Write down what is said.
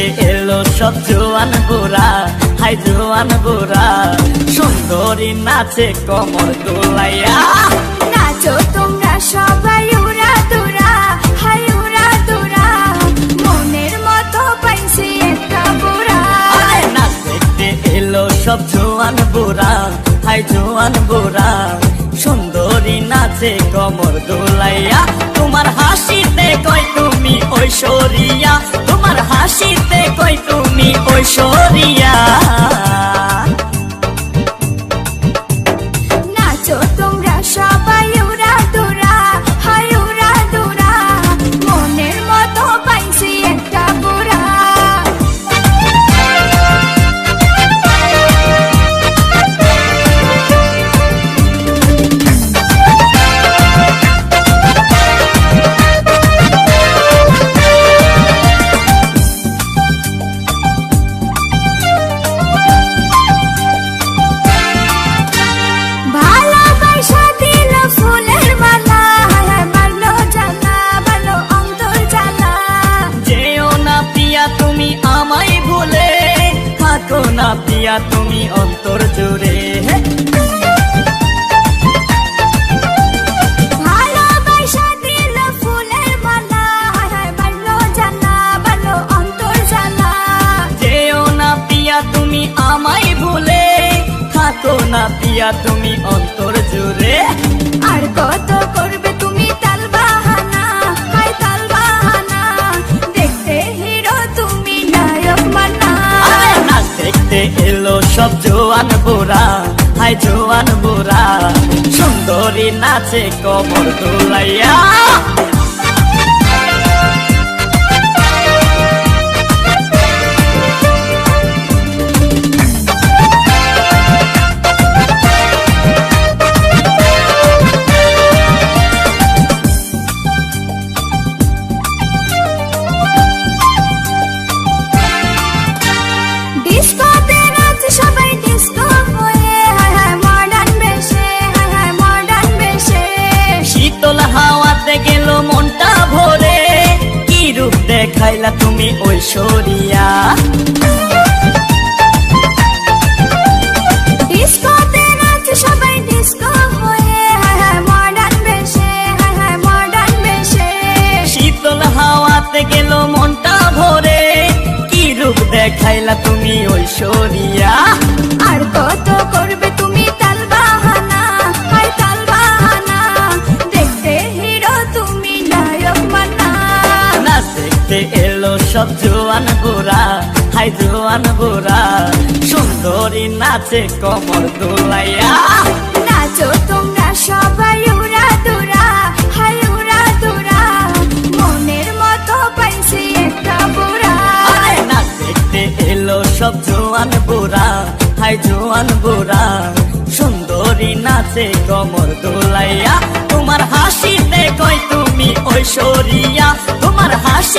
দেখতে এলো সব জোয়ান বুড়া, হাই জোয়ান বুড়া, সুন্দরী নাচে কমর দোলাইয়া। নাচো তোমরা সবাই উড়া দুরা, হাই উড়া দুরা, মনের মতো পাইছি একটা বুড়া। নাচ দেখতে এলো সব জোয়ান বুড়া, হাই জোয়ান বুড়া, সুন্দরী নাচে কমর দোলাইয়া। তোমার হাসিতে কই তুমি ঐশ্বরিয়া, তোমার হাসিতে কই তুমি ঐশ্বরিয়া। নাচো তোমরা সবাই উড়া দুরা, হাই উড়া দুরা, মনের মতো পাইছি একটা বুড়া। ভালোবাসা দিল ফুলের মালা, হায় মারলো জ্বালা, ভালো অন্তর জ্বালা। যেও না পিয়া তুমি আমায় ভুলে, থাকো না পিয়া তুমি অন্তর জুড়ে। ভালোবাসা দিল ফুলের মালা, হায় মারলো জ্বালা, ভালো অন্তর জ্বালা। যেও না পিয়া তুমি আমায় ভুলে, থাকো না পিয়া তুমি অন্তর জুড়ে। আর কত করবে তুমি তাল বাহানা, হায় তাল বাহানা, দেখতে হিরো তুমি নায়ক মানা। নাচ দেখতে এলো সব জোয়ান বুড়া, হাই জোয়ান বুড়া, সুন্দরী নাচে কমর দোলাইয়া। ডিস্কোতে নাচে সবাই ডিস্কো হয়ে, হায় হায় মডার্ন বেশে, হায় হায় মডার্ন বেশে। শীতল হাওয়াতে গেল মনটা ভরে, কি রূপ দেখাইলা তুমি ঐশ্বরিয়া। ডিস্কোতে নাচে সবাই ডিস্কো হয়ে, হায় হায় মডার্ন বেশে, হায় হায় মডার্ন বেশে। শীতল হাওয়াতে গেল মনটা ভরে, কি রূপ দেখাইলা তুমি ঐশ্বরিয়া। আর কত করবে তুমি তাল বাহানা, হায় তাল বাহানা, দেখতে হিরো তুমি নায়ক মানা। নাচ দেখতে এলো সব জোয়ান বুড়া, হাই জোয়ান বুড়া, সুন্দরী নাচে কমর দোলাইয়া। নাচো তোমরা সবাই উড়া দুরা, হাই উড়া দুরা, মনের মতো পাইছি একটা বুড়া। নাচ দেখতে এলো সব জোয়ান বুড়া, হাই জোয়ান বুড়া, সুন্দরী নাচে কমর দোলাইয়া। তোমার হাসিতে কই তুমি ঐশ্বরিয়া, তোমার হাসি